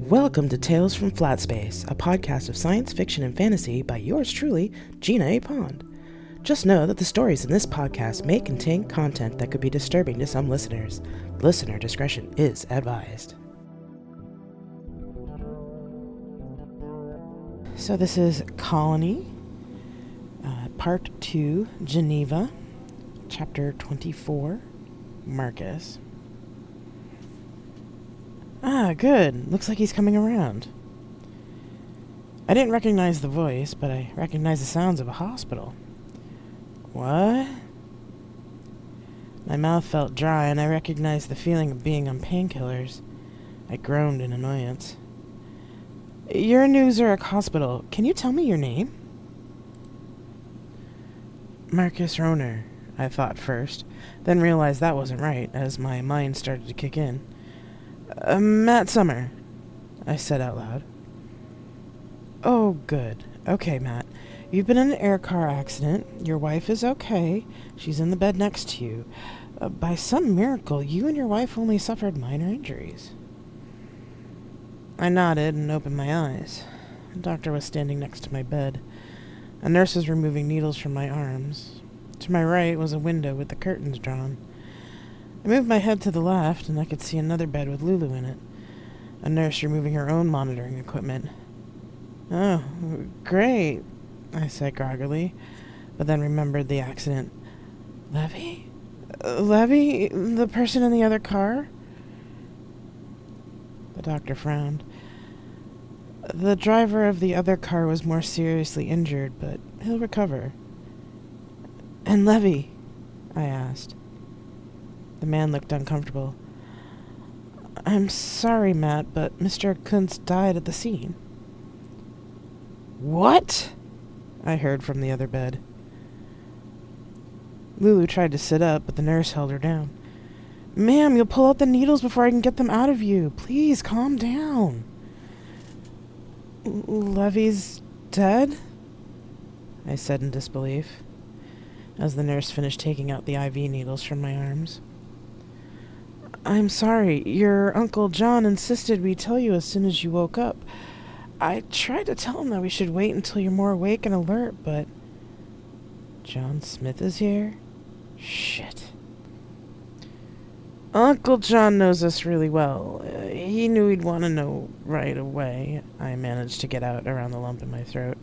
Welcome to Tales from Flat Space, a podcast of science fiction and fantasy by yours truly, Gina A. Pond. Just know that the stories in this podcast may contain content that could be disturbing to some listeners. Listener discretion is advised. So this is Colony, Part 2, Geneva, Chapter 24, Marcus. Ah, good. Looks like he's coming around. I didn't recognize the voice, but I recognized the sounds of a hospital. What? My mouth felt dry, and I recognized the feeling of being on painkillers. I groaned in annoyance. You're in New Zurich Hospital. Can you tell me your name? Marcus Roner, I thought first, then realized that wasn't right, as my mind started to kick in. Matt Summer, I said out loud. Oh, good. Okay, Matt. You've been in an air car accident. Your wife is okay. She's in the bed next to you. By some miracle, you and your wife only suffered minor injuries. I nodded and opened my eyes. The doctor was standing next to my bed. A nurse was removing needles from my arms. To my right was a window with the curtains drawn. I moved my head to the left, and I could see another bed with Lulu in it. A nurse removing her own monitoring equipment. Oh, great, I said groggily, but then remembered the accident. Levy? Levy? The person in the other car? The doctor frowned. The driver of the other car was more seriously injured, but he'll recover. And Levy? I asked. The man looked uncomfortable. I'm sorry, Matt, but Mr. Kuntz died at the scene. What? I heard from the other bed. Lulu tried to sit up, but the nurse held her down. Ma'am, you'll pull out the needles before I can get them out of you. Please, calm down. Levy's dead? I said in disbelief, as the nurse finished taking out the IV needles from my arms. I'm sorry. Your Uncle John insisted we tell you as soon as you woke up. I tried to tell him that we should wait until you're more awake and alert, but... John Smith is here? Shit. Uncle John knows us really well. He knew he'd want to know right away. I managed to get out around the lump in my throat.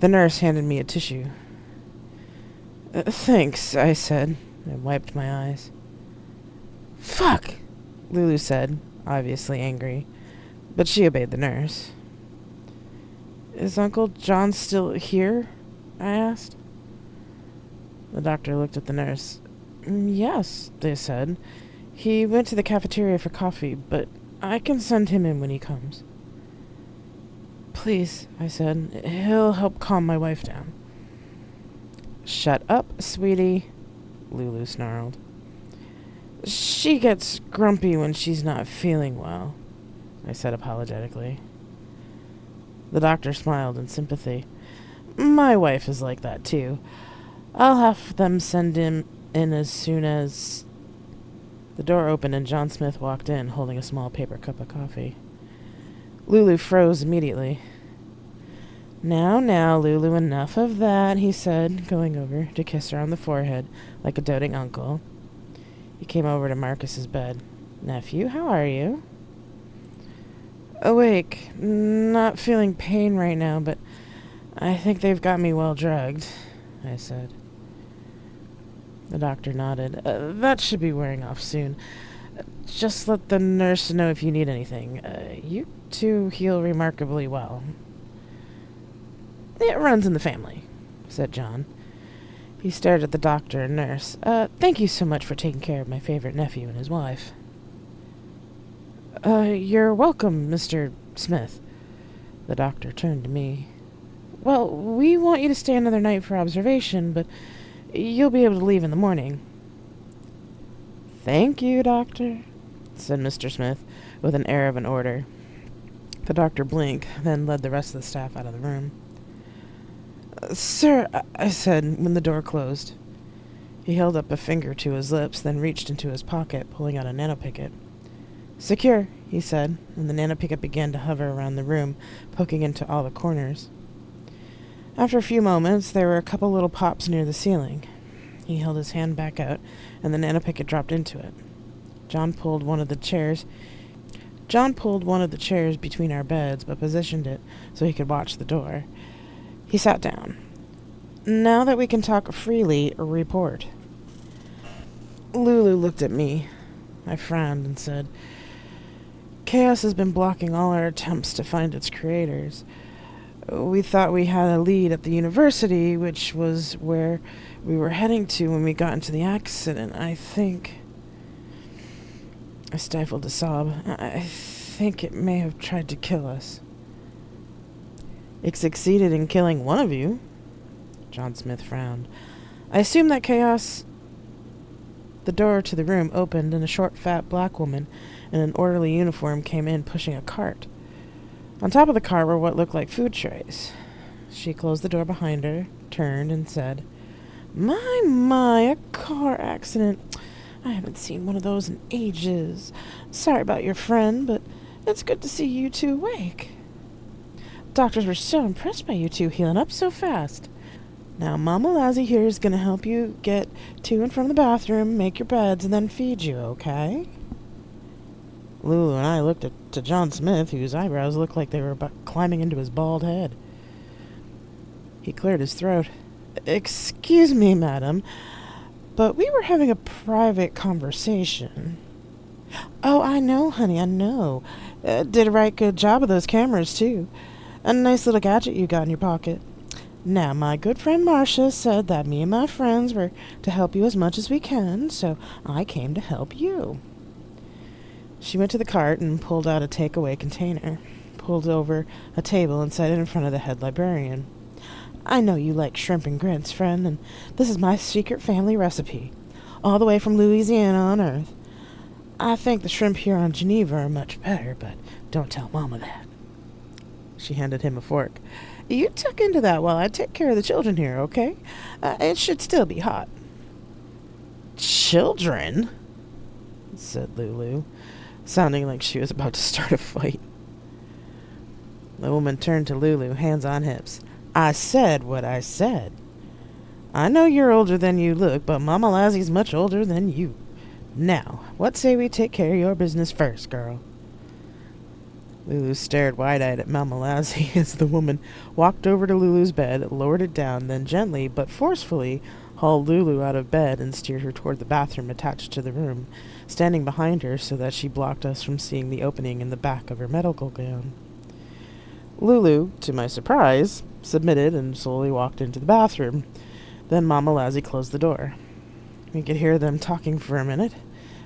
The nurse handed me a tissue. Thanks, I said, and wiped my eyes. Fuck, Lulu said, obviously angry, but she obeyed the nurse. Is Uncle John still here? I asked. The doctor looked at the nurse. Yes, they said. He went to the cafeteria for coffee, but I can send him in when he comes. Please, I said. He'll help calm my wife down. Shut up, sweetie, Lulu snarled. She gets grumpy when she's not feeling well, I said apologetically. The doctor smiled in sympathy. My wife is like that, too. I'll have them send him in as soon as... The door opened and John Smith walked in, holding a small paper cup of coffee. Lulu froze immediately. Now, Lulu, enough of that, he said, going over to kiss her on the forehead like a doting uncle. He came over to Marcus's bed. Nephew, how are you? Awake. Not feeling pain right now, but I think they've got me well drugged, I said. The doctor nodded. That should be wearing off soon. Just let the nurse know if you need anything. You two heal remarkably well. It runs in the family, said John. He stared at the doctor and nurse. Thank you so much for taking care of my favorite nephew and his wife. You're welcome, Mr. Smith. The doctor turned to me. Well, we want you to stay another night for observation, but you'll be able to leave in the morning. Thank you, doctor, said Mr. Smith, with an air of an order. The doctor blinked, then led the rest of the staff out of the room. Sir, I said when the door closed. He held up a finger to his lips, then reached into his pocket, pulling out a nanopicket. "Secure," he said, and the nanopickup began to hover around the room, poking into all the corners. After a few moments, there were a couple little pops near the ceiling. He held his hand back out, and the nanopickup dropped into it. John pulled one of the chairs between our beds, but positioned it so he could watch the door. He sat down. "Now that we can talk freely, report." Lulu looked at me. I frowned and said, "Chaos has been blocking all our attempts to find its creators. We thought we had a lead at the university, which was where we were heading to when we got into the accident. I stifled a sob. I think it may have tried to kill us." "It succeeded in killing one of you." John Smith frowned. "I assume that chaos..." The door to the room opened, and a short, fat black woman in an orderly uniform came in, pushing a cart. On top of the cart were what looked like food trays. She closed the door behind her, turned, and said, My, a car accident. I haven't seen one of those in ages. Sorry about your friend, but it's good to see you two awake. Doctors were so impressed by you two healing up so fast. Now, Mama Lassie here is going to help you get to and from the bathroom, make your beds, and then feed you, okay?" Lulu and I looked to John Smith, whose eyebrows looked like they were about climbing into his bald head. He cleared his throat. "Excuse me, madam, but we were having a private conversation." "Oh, I know, honey, I know. Did a right good job of those cameras, too. A nice little gadget you got in your pocket. Now, my good friend Marcia said that me and my friends were to help you as much as we can, so I came to help you." She went to the cart and pulled out a takeaway container, pulled over a table and set it in front of the head librarian. "I know you like shrimp and grits, friend, and this is my secret family recipe, all the way from Louisiana on Earth. I think the shrimp here on Geneva are much better, but don't tell Mama that." She handed him a fork. "You tuck into that while I take care of the children here, okay? It should still be hot." "Children?" said Lulu, sounding like she was about to start a fight. The woman turned to Lulu, hands on hips. "I said what I said. I know you're older than you look, but Mama Lassie's much older than you. Now, what say we take care of your business first, girl?" Lulu stared wide-eyed at Mama Lassie as the woman walked over to Lulu's bed, lowered it down, then gently but forcefully hauled Lulu out of bed and steered her toward the bathroom attached to the room, standing behind her so that she blocked us from seeing the opening in the back of her medical gown. Lulu, to my surprise, submitted and slowly walked into the bathroom. Then Mama Lassie closed the door. We could hear them talking for a minute,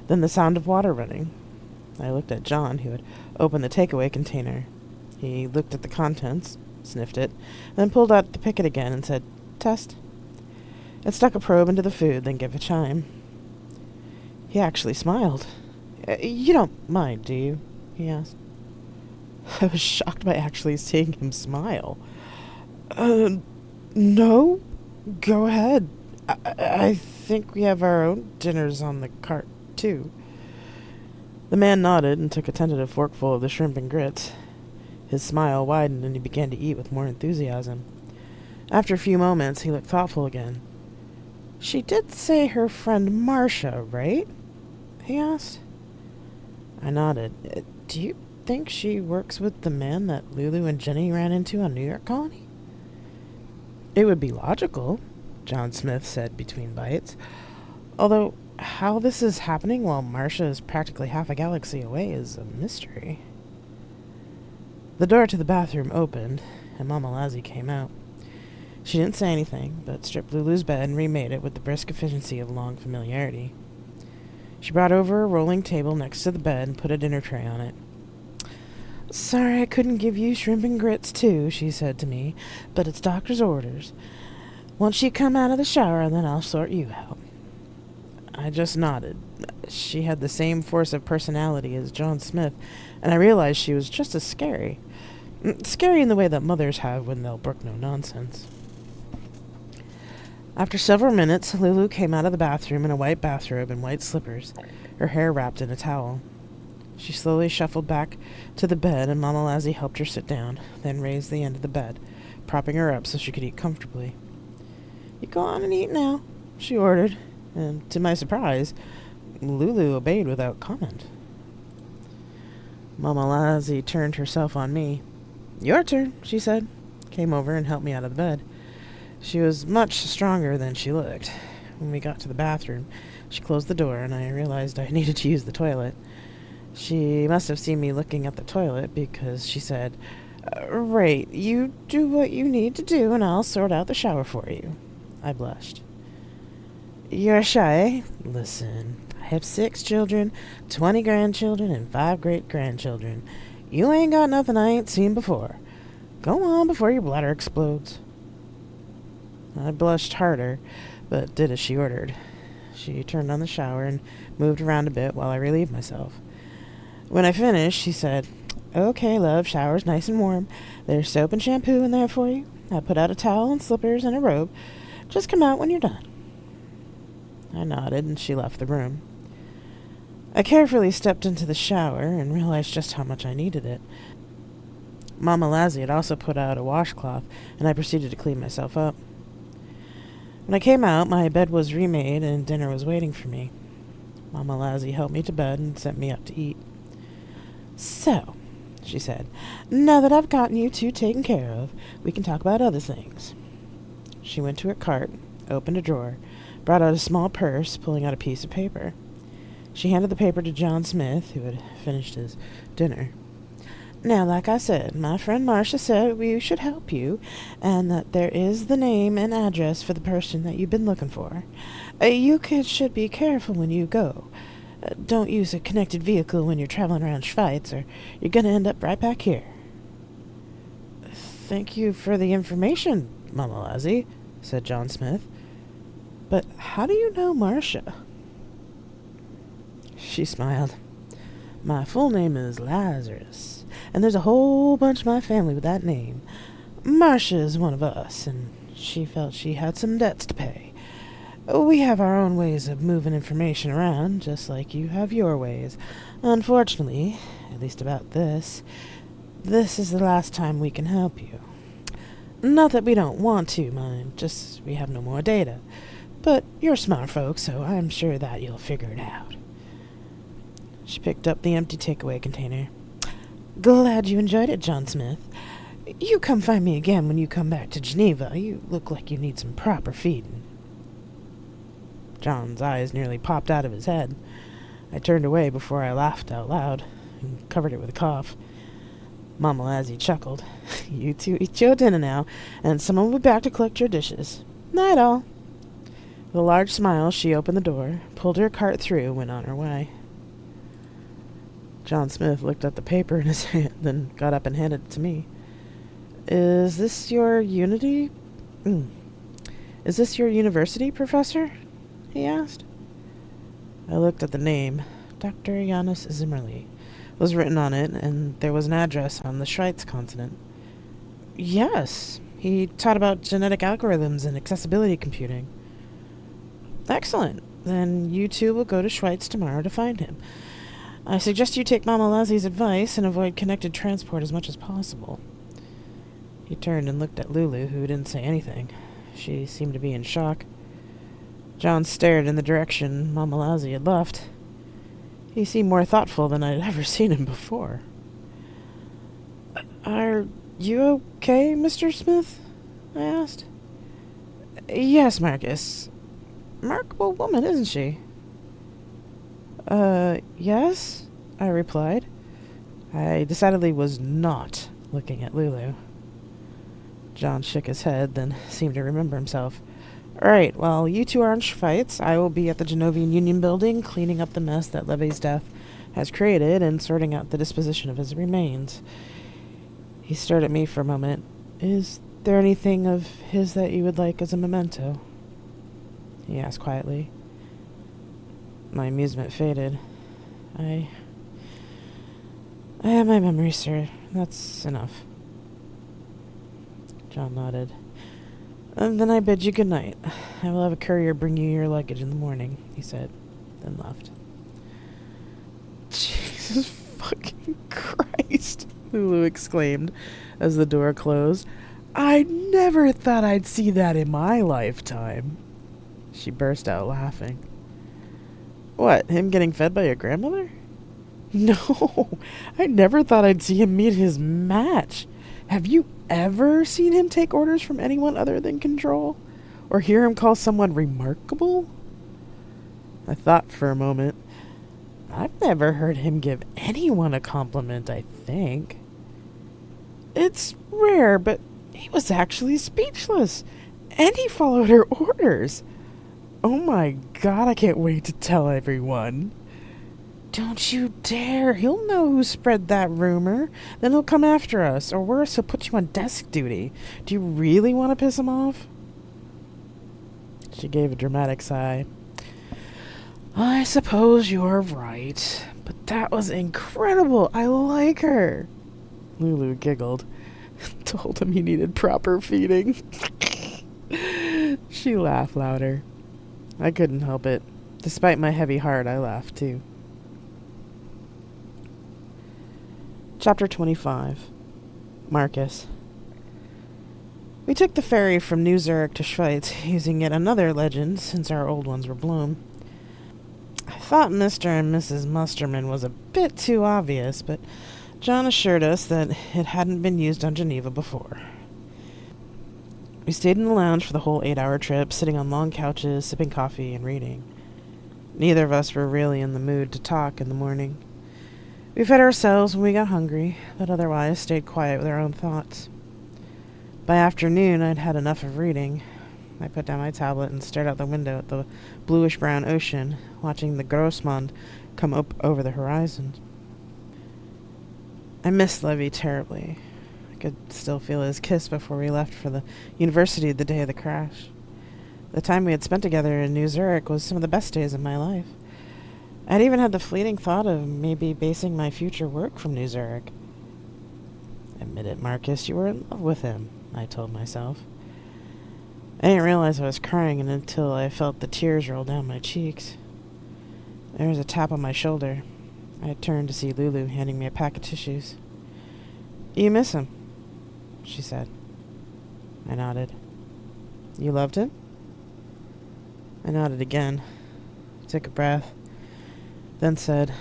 then the sound of water running. I looked at John, who had opened the takeaway container. He looked at the contents, sniffed it, then pulled out the picket again and said, "Test." It stuck a probe into the food, then gave a chime. He actually smiled. "You don't mind, do you?" he asked. I was shocked by actually seeing him smile. No? Go ahead. I think we have our own dinners on the cart, too." The man nodded and took a tentative forkful of the shrimp and grits. His smile widened and he began to eat with more enthusiasm. After a few moments, he looked thoughtful again. "She did say her friend Marcia, right?" he asked. I nodded. "Do you think she works with the man that Lulu and Jenny ran into on New York Colony?" "It would be logical," John Smith said between bites. "Although how this is happening while Marcia is practically half a galaxy away is a mystery." The door to the bathroom opened, and Mama Lassie came out. She didn't say anything, but stripped Lulu's bed and remade it with the brisk efficiency of long familiarity. She brought over a rolling table next to the bed and put a dinner tray on it. "Sorry I couldn't give you shrimp and grits, too," she said to me, "but it's doctor's orders. Once you come out of the shower, then I'll sort you out." I just nodded. She had the same force of personality as John Smith, and I realized she was just as scary. Scary in the way that mothers have when they'll brook no nonsense. After several minutes, Lulu came out of the bathroom in a white bathrobe and white slippers, her hair wrapped in a towel. She slowly shuffled back to the bed, and Mama Lassie helped her sit down, then raised the end of the bed, propping her up so she could eat comfortably. "You go on and eat now," she ordered, and to my surprise, Lulu obeyed without comment. Mama Lassie turned herself on me. "Your turn," she said, came over and helped me out of the bed. She was much stronger than she looked. When we got to the bathroom, she closed the door, and I realized I needed to use the toilet. She must have seen me looking at the toilet, because she said, "Right, you do what you need to do, and I'll sort out the shower for you." I blushed. "You're shy? Listen, I have 6 children, 20 grandchildren, and 5 great-grandchildren. You ain't got nothing I ain't seen before. Go on before your bladder explodes." I blushed harder, but did as she ordered. She turned on the shower and moved around a bit while I relieved myself. When I finished, she said, "Okay, love, shower's nice and warm. There's soap and shampoo in there for you. I put out a towel and slippers and a robe. Just come out when you're done." I nodded, and she left the room. I carefully stepped into the shower and realized just how much I needed it. Mama Lassie had also put out a washcloth, and I proceeded to clean myself up. When I came out, my bed was remade and dinner was waiting for me. Mama Lassie helped me to bed and sent me up to eat. "So," she said, "now that I've gotten you two taken care of, we can talk about other things." She went to her cart, opened a drawer, brought out a small purse, pulling out a piece of paper. She handed the paper to John Smith, who had finished his dinner. "Now, like I said, my friend Marcia said we should help you, and that there is the name and address for the person that you've been looking for. You should be careful when you go. Don't use a connected vehicle when you're traveling around Schweiz, or you're going to end up right back here." "Thank you for the information, Mama Lassie," said John Smith. "But how do you know Marcia?" She smiled. "My full name is Lazarus, and there's a whole bunch of my family with that name. Marcia is one of us, and she felt she had some debts to pay. We have our own ways of moving information around, just like you have your ways. Unfortunately, at least about this is the last time we can help you. Not that we don't want to, mind, just we have no more data. But you're smart folks, so I'm sure that you'll figure it out." She picked up the empty takeaway container. "Glad you enjoyed it, John Smith. You come find me again when you come back to Geneva. You look like you need some proper feeding." John's eyes nearly popped out of his head. I turned away before I laughed out loud and covered it with a cough. Mama Lassie chuckled. "You two eat your dinner now, and someone will be back to collect your dishes. Night all." With a large smile, she opened the door, pulled her cart through, and went on her way. John Smith looked at the paper in his hand, then got up and handed it to me. Is this your university, Professor?" he asked. I looked at the name. Dr. Janus Zimmerli was written on it, and there was an address on the Schweiz continent. "Yes, he taught about genetic algorithms and accessibility computing." "Excellent. Then you two will go to Schweiz tomorrow to find him. I suggest you take Mama Lassie's advice and avoid connected transport as much as possible." He turned and looked at Lulu, who didn't say anything. She seemed to be in shock. John stared in the direction Mama Lassie had left. He seemed more thoughtful than I'd ever seen him before. "Are you okay, Mr. Smith?" I asked. "Yes, Marcus. Remarkable woman, isn't she?" Yes," I replied. I decidedly was not looking at Lulu. John shook his head, then seemed to remember himself. "Right, while you two are in Schweiz, I will be at the Genovian Union building, cleaning up the mess that Levy's death has created and sorting out the disposition of his remains." He stared at me for a moment. "Is there anything of his that you would like as a memento?" he asked quietly. My amusement faded. I have my memory, sir. That's enough." John nodded. "Then I bid you good night. I will have a courier bring you your luggage in the morning," he said, then left. Jesus Lulu exclaimed as the door closed. I never thought I'd see that in my lifetime. She burst out laughing. What, him getting fed by your grandmother? No, I never thought I'd see him meet his match. Have you ever seen him take orders from anyone other than Control? Or hear him call someone remarkable? I thought for a moment. I've never heard him give anyone a compliment, I think. It's rare, but he was actually speechless. And he followed her orders. Oh my god, I can't wait to tell everyone. Don't you dare. He'll know who spread that rumor. Then he'll come after us. Or worse, he'll put you on desk duty. Do you really want to piss him off? She gave a dramatic sigh. I suppose you're right. But that was incredible. I like her. Lulu giggled. Told him he needed proper feeding. She laughed louder. I couldn't help it. Despite my heavy heart, I laughed too. Chapter 25. Marcus. We took the ferry from New Zurich to Schweiz, using yet another legend since our old ones were blown. I thought Mr. and Mrs. Musterman was a bit too obvious, but John assured us that it hadn't been used on Geneva before. We stayed in the lounge for the whole 8-hour trip, sitting on long couches, sipping coffee and reading. Neither of us were really in the mood to talk in the morning. We fed ourselves when we got hungry, but otherwise stayed quiet with our own thoughts. By afternoon, I'd had enough of reading. I put down my tablet and stared out the window at the bluish-brown ocean, watching the Grossmond come up over the horizon. I missed Levy terribly. I could still feel his kiss before we left for the university the day of the crash. The time we had spent together in New Zurich was some of the best days of my life. I'd even had the fleeting thought of maybe basing my future work from New Zurich. Admit it, Marcus, you were in love with him, I told myself. I didn't realize I was crying until I felt the tears roll down my cheeks. There was a tap on my shoulder. I turned to see Lulu handing me a pack of tissues. You miss him, she said. I nodded. You loved him? I nodded again. Took a breath. Then said,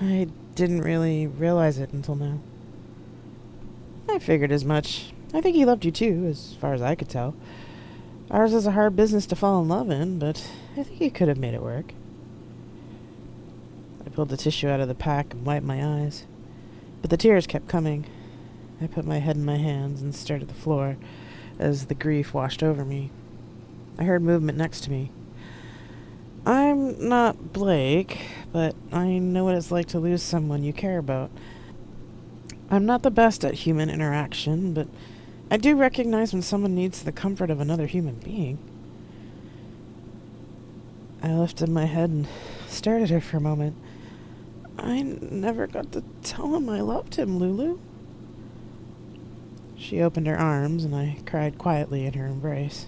I didn't really realize it until now. I figured as much. I think he loved you too, as far as I could tell. Ours is a hard business to fall in love in, but I think he could have made it work. I pulled the tissue out of the pack and wiped my eyes, but the tears kept coming. I put my head in my hands and stared at the floor as the grief washed over me. I heard movement next to me. I'm not Blake, but I know what it's like to lose someone you care about. I'm not the best at human interaction, but I do recognize when someone needs the comfort of another human being. I lifted my head and stared at her for a moment. I never got to tell him I loved him, Lulu. She opened her arms, and I cried quietly in her embrace.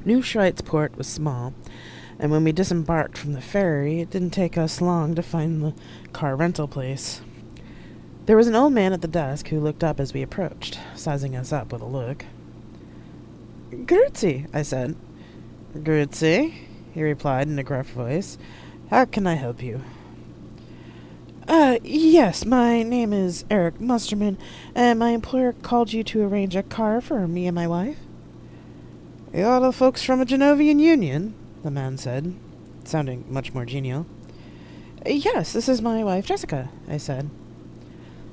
New Schweizport was small, and when we disembarked from the ferry, it didn't take us long to find the car rental place. There was an old man at the desk who looked up as we approached, sizing us up with a look. Grüezi, I said. Grüezi, he replied in a gruff voice. How can I help you? Yes, my name is Eric Musterman, and my employer called you to arrange a car for me and my wife. You're the folks from a Genovian union, the man said, sounding much more genial. Yes, this is my wife, Jessica, I said.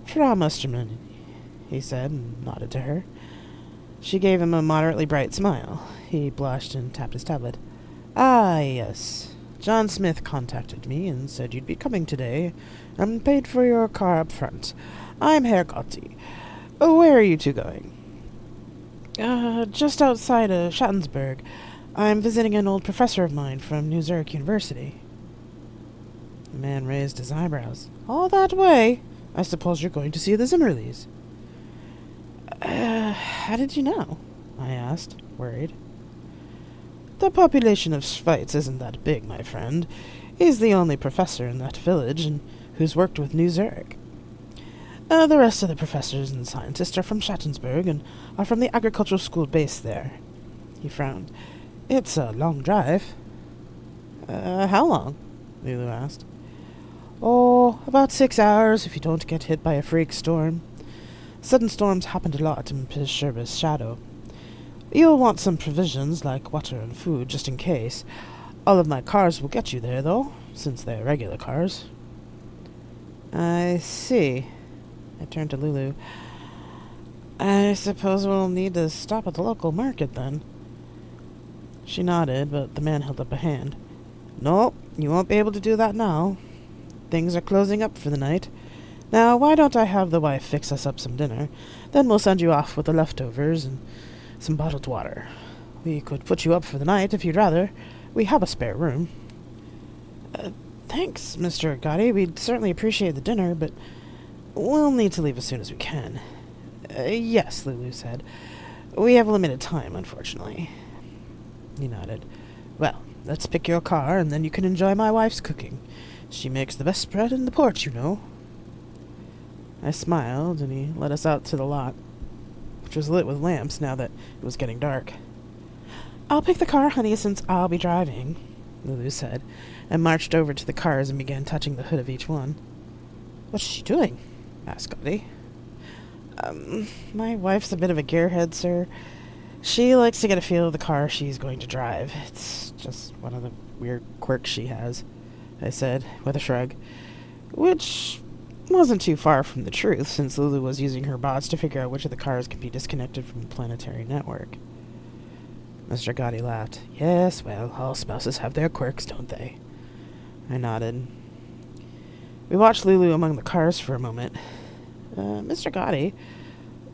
Frau Musterman, he said, and nodded to her. She gave him a moderately bright smile. He blushed and tapped his tablet. Ah, yes. John Smith contacted me and said you'd be coming today, and paid for your car up front. I'm Herr Gotti. Where are you two going? Just outside of Schattensburg. I'm visiting an old professor of mine from New Zurich University. The man raised his eyebrows. All that way? I suppose you're going to see the Zimmerlis. How did you know? I asked, worried. The population of Schweiz isn't that big, my friend. He's the only professor in that village and who's worked with New Zurich. The rest of the professors and scientists are from Schattensburg and are from the agricultural school based there. He frowned. It's a long drive. How long? Lulu asked. Oh, about 6 hours if you don't get hit by a freak storm. Sudden storms happened a lot in Pishurba's shadow. You'll want some provisions like water and food just in case. All of my cars will get you there, though, since they're regular cars. I see. I turned to Lulu. I suppose we'll need to stop at the local market, then. She nodded, but the man held up a hand. No, you won't be able to do that now. Things are closing up for the night. Now, why don't I have the wife fix us up some dinner? Then we'll send you off with the leftovers and some bottled water. We could put you up for the night if you'd rather. We have a spare room. Thanks, Mr. Gotti. We'd certainly appreciate the dinner, but we'll need to leave as soon as we can. Yes, Lulu said. We have limited time, unfortunately. He nodded. Well, let's pick your car, and then you can enjoy my wife's cooking. She makes the best bread in the port, you know. I smiled, and he led us out to the lot, which was lit with lamps now that it was getting dark. I'll pick the car, honey, since I'll be driving, Lulu said, and marched over to the cars and began touching the hood of each one. What's she doing? Asked Gotti. My wife's a bit of a gearhead, sir. She likes to get a feel of the car she's going to drive. It's just one of the weird quirks she has, I said, with a shrug, which wasn't too far from the truth, since Lulu was using her bots to figure out which of the cars can be disconnected from the planetary network. Mr. Gotti laughed. Yes, well, all spouses have their quirks, don't they? I nodded. We watched Lulu among the cars for a moment. Mr. Gotti,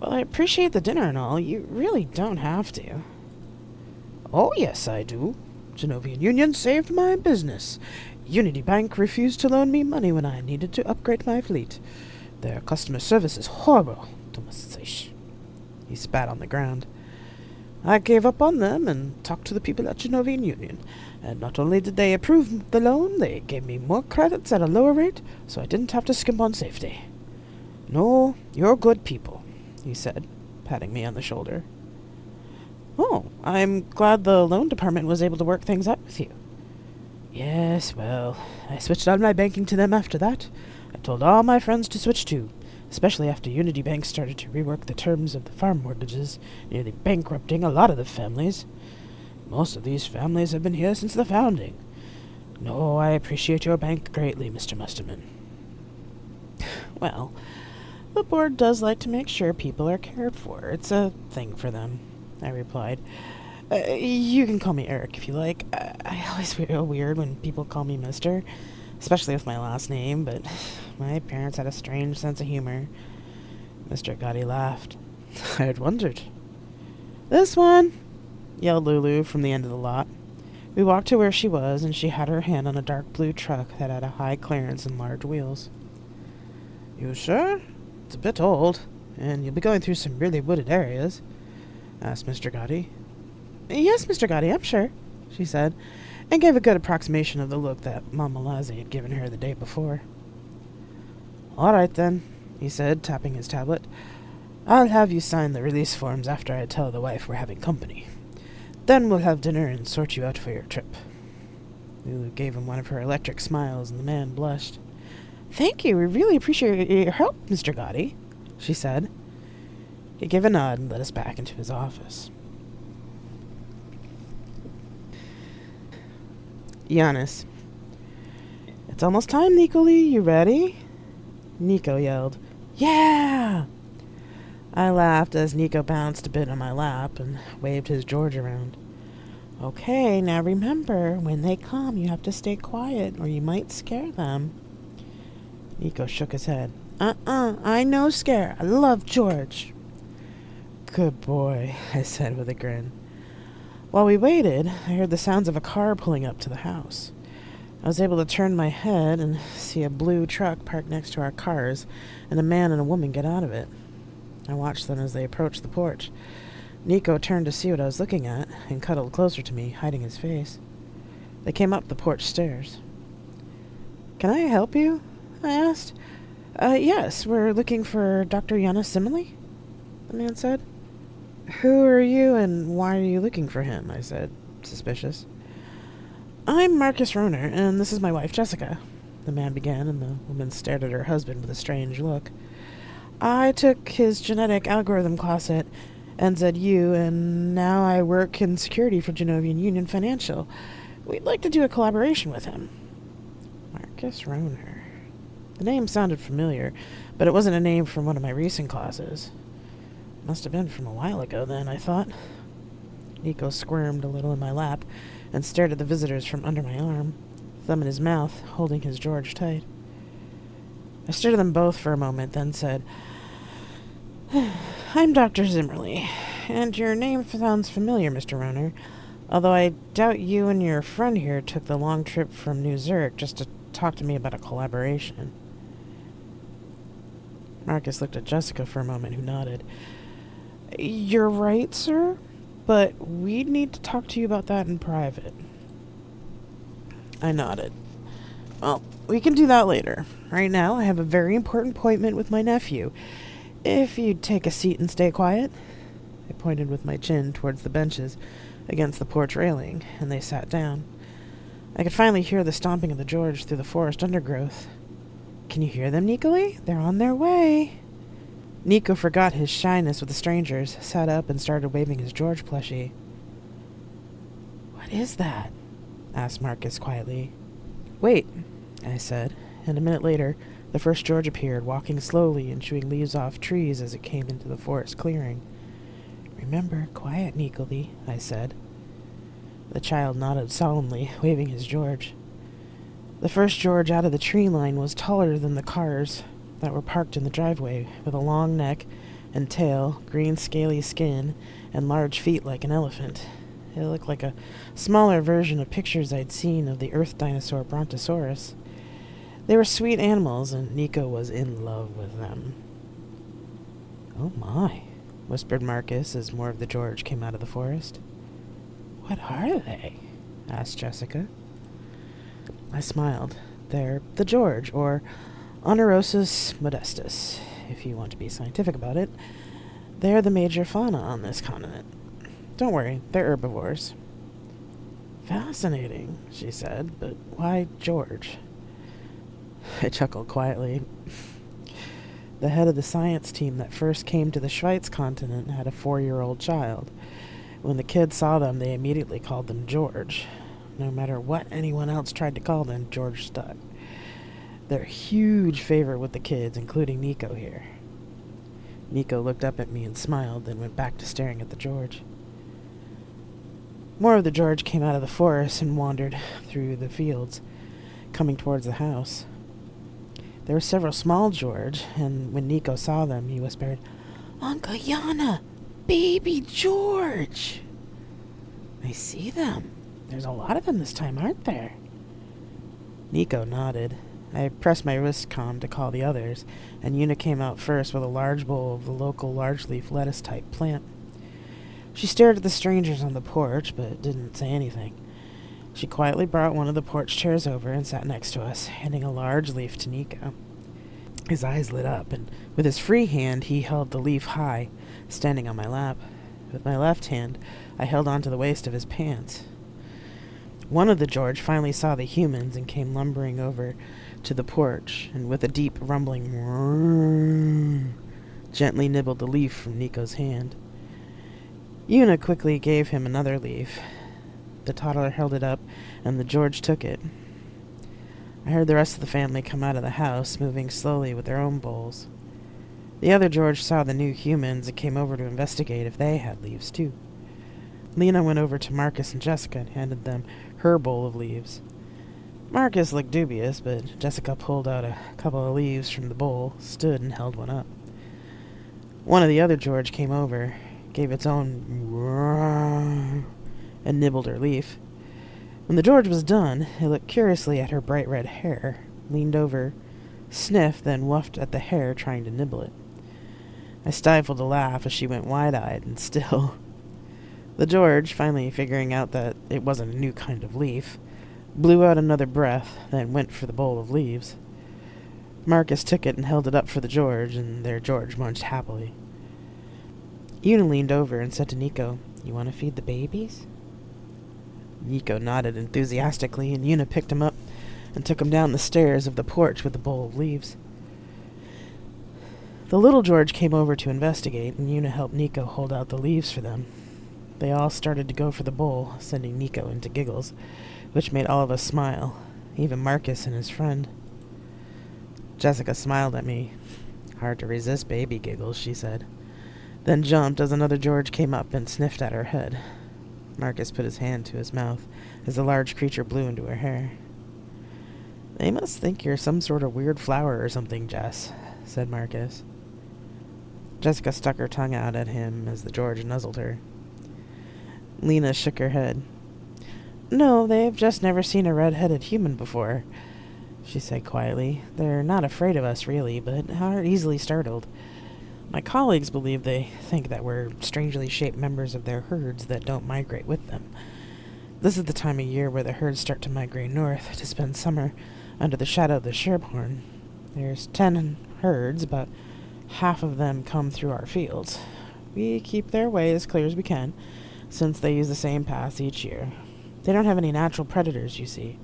well, I appreciate the dinner and all. You really don't have to. Oh, yes, I do. Genovian Union saved my business. Unity Bank refused to loan me money when I needed to upgrade my fleet. Their customer service is horrible, Thomas Seish. He spat on the ground. I gave up on them and talked to the people at Genovian Union, and not only did they approve the loan, they gave me more credits at a lower rate, so I didn't have to skimp on safety. No, you're good people, he said, patting me on the shoulder. Oh, I'm glad the loan department was able to work things out with you. Yes, well, I switched on my banking to them after that. I told all my friends to switch too, especially after Unity Bank started to rework the terms of the farm mortgages, nearly bankrupting a lot of the families. Most of these families have been here since the founding. No, I appreciate your bank greatly, Mr. Musterman. Well, the board does like to make sure people are cared for. It's a thing for them, I replied. You can call me Eric if you like. I always feel weird when people call me Mister, especially with my last name, but my parents had a strange sense of humor. Mr. Gotti laughed. I had wondered. This one, yelled Lulu from the end of the lot. We walked to where she was, and she had her hand on a dark blue truck that had a high clearance and large wheels. You sure? It's a bit old, and you'll be going through some really wooded areas, asked Mr. Gotti. Yes, Mr. Gotti, I'm sure, she said, and gave a good approximation of the look that Mama Lazzie had given her the day before. All right, then, he said, tapping his tablet. I'll have you sign the release forms after I tell the wife we're having company. Then we'll have dinner and sort you out for your trip. Lulu gave him one of her electric smiles, and the man blushed. Thank you, we really appreciate your help, Mr. Gotti, she said. He gave a nod and led us back into his office. Giannis. It's almost time, Nico Lee. You ready? Nico yelled, Yeah! I laughed as Nico bounced a bit on my lap and waved his George around. Okay, now remember, when they come, you have to stay quiet or you might scare them. Nico shook his head. I know scare. I love George. Good boy, I said with a grin. While we waited, I heard the sounds of a car pulling up to the house. I was able to turn my head and see a blue truck parked next to our cars and a man and a woman get out of it. I watched them as they approached the porch. Nico turned to see what I was looking at and cuddled closer to me, hiding his face. They came up the porch stairs. "Can I help you?" I asked. Yes, we're looking for Dr. Yana Simile," the man said. "Who are you and why are you looking for him?" I said, suspicious. "I'm Marcus Roner, and this is my wife, Jessica," the man began, and the woman stared at her husband with a strange look. "I took his genetic algorithm class at NZU, and now I work in security for Genovian Union Financial. We'd like to do a collaboration with him." Marcus Roner. The name sounded familiar, but it wasn't a name from one of my recent classes. Must have been from a while ago, then, I thought. Nico squirmed a little in my lap and stared at the visitors from under my arm, thumb in his mouth, holding his George tight. I stared at them both for a moment, then said, "I'm Dr. Zimmerly, and your name sounds familiar, Mr. Roner, although I doubt you and your friend here took the long trip from New Zurich just to talk to me about a collaboration." Marcus looked at Jessica for a moment, who nodded. "You're right, sir, but we'd need to talk to you about that in private." I nodded. "Well, we can do that later. Right now, I have a very important appointment with my nephew. If you'd take a seat and stay quiet." I pointed with my chin towards the benches against the porch railing, and they sat down. I could finally hear the stomping of the George through the forest undergrowth. "Can you hear them, Nicolai? They're on their way." Nico forgot his shyness with the strangers, sat up, and started waving his George plushie. "What is that?" asked Marcus quietly. "Wait," I said, and a minute later, the first George appeared, walking slowly and chewing leaves off trees as it came into the forest clearing. "Remember, quiet, Nicolai," I said. The child nodded solemnly, waving his George. The first George out of the tree line was taller than the cars that were parked in the driveway, with a long neck and tail, green scaly skin, and large feet like an elephant. It looked like a smaller version of pictures I'd seen of the earth dinosaur Brontosaurus. They were sweet animals, and Nico was in love with them. "Oh my," whispered Marcus as more of the George came out of the forest. "What are they?" asked Jessica. I smiled. "They're the George, or Onerosus modestus, if you want to be scientific about it. They're the major fauna on this continent. Don't worry, they're herbivores." "Fascinating," she said, "but why George?" I chuckled quietly. The head of the science team that first came to the Schweiz continent had a 4-year-old child. When the kids saw them, they immediately called them George. No matter what anyone else tried to call them, George stuck. They're a huge favorite with the kids, including Nico here. Nico looked up at me and smiled, then went back to staring at the George. More of the George came out of the forest and wandered through the fields, coming towards the house. There were several small George, and when Nico saw them, he whispered, "Uncle Yana, baby George!" "I see them. There's a lot of them this time, aren't there?" Nico nodded. I pressed my wrist comm to call the others, and Una came out first with a large bowl of the local large-leaf lettuce-type plant. She stared at the strangers on the porch, but didn't say anything. She quietly brought one of the porch chairs over and sat next to us, handing a large leaf to Nico. His eyes lit up, and with his free hand he held the leaf high, standing on my lap. With my left hand, I held onto the waist of his pants. One of the George finally saw the humans and came lumbering over to the porch, and with a deep rumbling whirr, gently nibbled the leaf from Nico's hand. Una quickly gave him another leaf. The toddler held it up, and the George took it. I heard the rest of the family come out of the house, moving slowly with their own bowls. The other George saw the new humans and came over to investigate if they had leaves, too. Lena went over to Marcus and Jessica and handed them her bowl of leaves. Marcus looked dubious, but Jessica pulled out a couple of leaves from the bowl, stood, and held one up. One of the other George came over, gave its own roar, and nibbled her leaf. When the George was done, it looked curiously at her bright red hair, leaned over, sniffed, then wuffed at the hair, trying to nibble it. I stifled a laugh as she went wide-eyed and still. The George, finally figuring out that it wasn't a new kind of leaf, blew out another breath, then went for the bowl of leaves. Marcus took it and held it up for the George, and their George munched happily. Una leaned over and said to Nico, "You want to feed the babies?" Nico nodded enthusiastically, and Una picked him up and took him down the stairs of the porch with the bowl of leaves. The little George came over to investigate, and Una helped Nico hold out the leaves for them. They all started to go for the bowl, sending Nico into giggles, which made all of us smile, even Marcus and his friend. Jessica smiled at me. "Hard to resist baby giggles," she said, then jumped as another George came up and sniffed at her head. Marcus put his hand to his mouth as the large creature blew into her hair. "They must think you're some sort of weird flower or something, Jess," said Marcus. Jessica stuck her tongue out at him as the George nuzzled her. Lena shook her head. "No, they've just never seen a red-headed human before," she said quietly. "They're not afraid of us, really, but are easily startled. My colleagues believe they think that we're strangely shaped members of their herds that don't migrate with them. This is the time of year where the herds start to migrate north to spend summer under the shadow of the Sherborne. There's 10 herds, about half of them come through our fields. We keep their way as clear as we can, since they use the same paths each year. They don't have any natural predators, you see.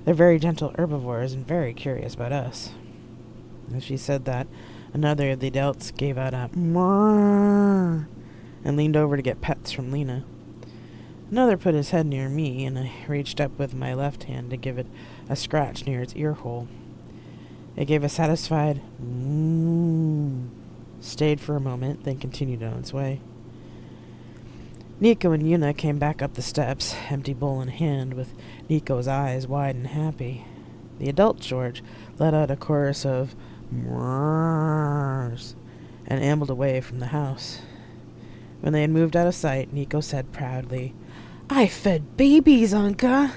They're very gentle herbivores and very curious about us." As she said that, another of the adults gave out a "Mrrr" and leaned over to get pets from Lena. Another put his head near me, and I reached up with my left hand to give it a scratch near its ear hole. It gave a satisfied "mmm," stayed for a moment, then continued on its way. Nico and Una came back up the steps, empty bowl in hand, with Nico's eyes wide and happy. The adult George let out a chorus of "mrrrs" and ambled away from the house. When they had moved out of sight, Nico said proudly, "I fed babies, Unca."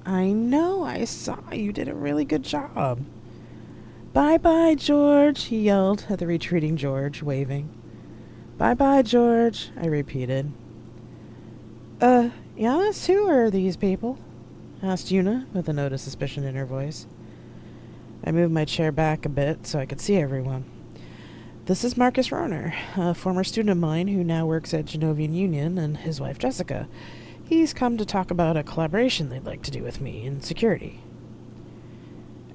"I know, I saw. You did a really good job." "Bye-bye, George," he yelled at the retreating George, waving. "Bye-bye, George," I repeated. Giannis, who are these people?" asked Una, with a note of suspicion in her voice. I moved my chair back a bit so I could see everyone. "This is Marcus Rohner, a former student of mine who now works at Genovian Union, and his wife Jessica. He's come to talk about a collaboration they'd like to do with me in security."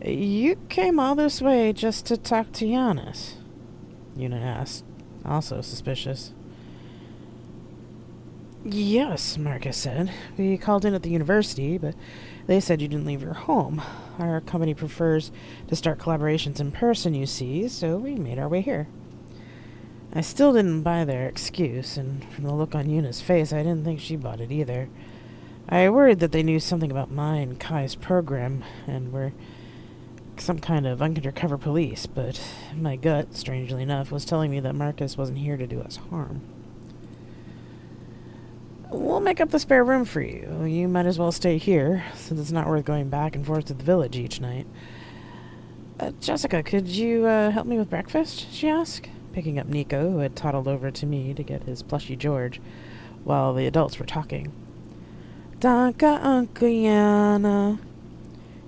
"You came all this way just to talk to Giannis?" Una asked, also suspicious. "Yes," Marcus said. "We called in at the university, but they said you didn't leave your home. Our company prefers to start collaborations in person, you see, so we made our way here." I still didn't buy their excuse, and from the look on Una's face, I didn't think she bought it either. I worried that they knew something about my and Kai's program, and were some kind of undercover police, but my gut, strangely enough, was telling me that Marcus wasn't here to do us harm. "We'll make up the spare room for you. You might as well stay here, since it's not worth going back and forth to the village each night. Jessica, could you help me with breakfast?" she asked, picking up Nico, who had toddled over to me to get his plushy George, while the adults were talking. "Danka, Uncle Yana."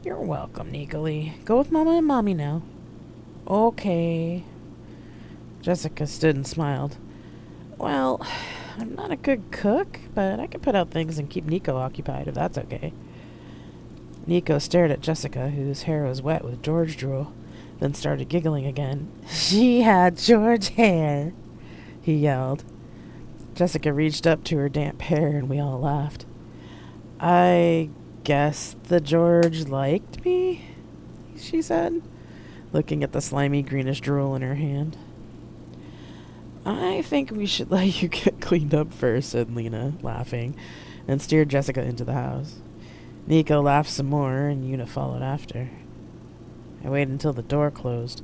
"You're welcome, Nico-lee. Go with Mama and Mommy now." "Okay." Jessica stood and smiled. "Well, I'm not a good cook, but I can put out things and keep Nico occupied, if that's okay." Nico stared at Jessica, whose hair was wet with George drool, then started giggling again. "She had George hair," he yelled. Jessica reached up to her damp hair, and we all laughed. "I guess the George liked me," she said, looking at the slimy greenish drool in her hand. "I think we should let you get cleaned up first," said Lena, laughing, and steered Jessica into the house. Nico laughed some more, and Una followed after. I waited until the door closed,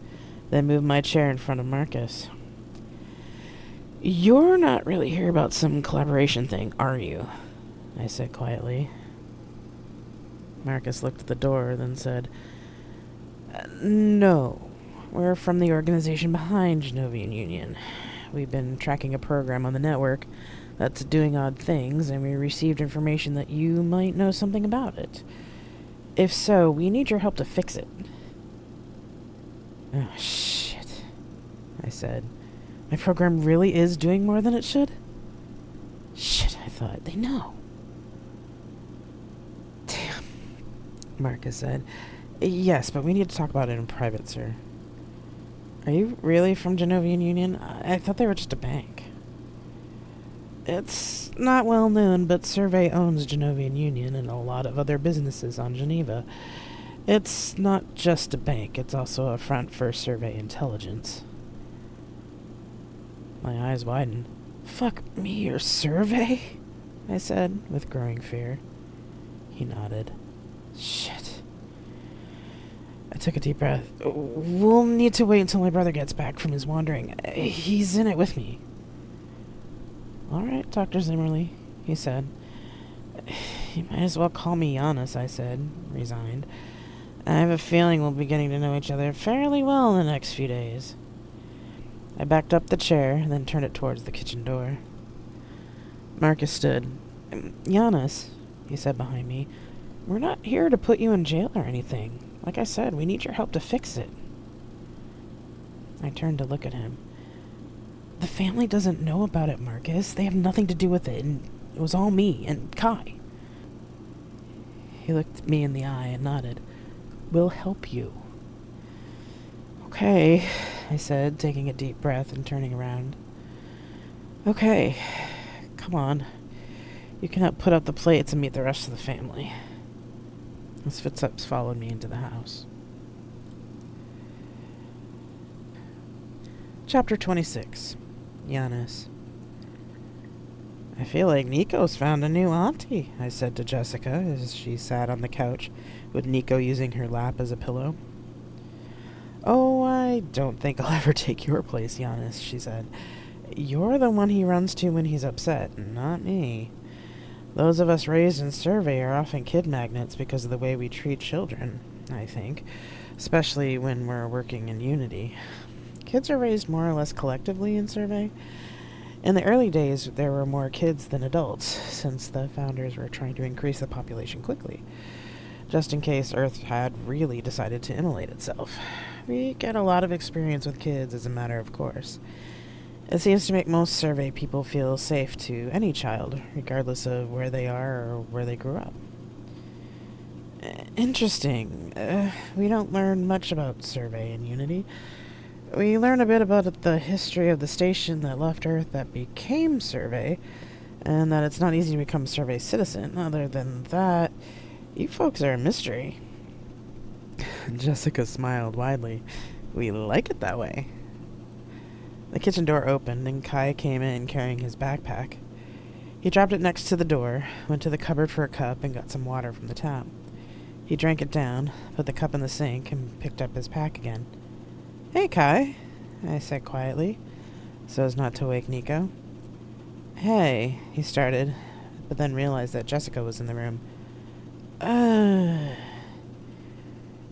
then moved my chair in front of Marcus. "You're not really here about some collaboration thing, are you?" I said quietly. Marcus looked at the door, then said, "No. We're from the organization behind Genovian Union. We've been tracking a program on the network, that's doing odd things, and we received information that you might know something about it. If so, we need your help to fix it. Oh, shit, I said. My program really is doing more than it should? Shit, I thought. They know. Damn, Marcus said. Yes, but we need to talk about it in private, sir. Are you really from Genovian Union? I thought they were just a bank. It's not well known, but Survey owns Genovian Union and a lot of other businesses on Geneva. It's not just a bank, it's also a front for Survey intelligence. My eyes widened. Fuck me or Survey? I said, with growing fear. He nodded. Shit. I took a deep breath. We'll need to wait until my brother gets back from his wandering. He's in it with me. All right, Dr. Zimmerly, he said. You might as well call me Giannis, I said, resigned. I have a feeling we'll be getting to know each other fairly well in the next few days. I backed up the chair, then turned it towards the kitchen door. Marcus stood. Giannis, he said behind me, we're not here to put you in jail or anything. Like I said, we need your help to fix it. I turned to look at him. The family doesn't know about it, Marcus. They have nothing to do with it, and it was all me and Kai. He looked me in the eye and nodded. We'll help you. Okay, I said, taking a deep breath and turning around. Okay, come on. You can help put up the plates and meet the rest of the family. His footsteps followed me into the house. Chapter 26. Giannis. I feel like Nico's found a new auntie, I said to Jessica as she sat on the couch, with Nico using her lap as a pillow. Oh, I don't think I'll ever take your place, Giannis, she said. You're the one he runs to when he's upset, not me. Those of us raised in Survey are often kid magnets because of the way we treat children, I think, especially when we're working in Unity. Kids are raised more or less collectively in Survey. In the early days, there were more kids than adults, since the founders were trying to increase the population quickly, just in case Earth had really decided to immolate itself. We get a lot of experience with kids as a matter of course. It seems to make most Survey people feel safe to any child, regardless of where they are or where they grew up. Interesting. We don't learn much about Survey in Unity. We learn a bit about the history of the station that left Earth that became Survey, and that it's not easy to become a Survey citizen. Other than that, you folks are a mystery. Jessica smiled widely. We like it that way. The kitchen door opened, and Kai came in carrying his backpack. He dropped it next to the door, went to the cupboard for a cup, and got some water from the tap. He drank it down, put the cup in the sink, and picked up his pack again. Hey, Kai, I said quietly, so as not to wake Nico. Hey, he started, but then realized that Jessica was in the room.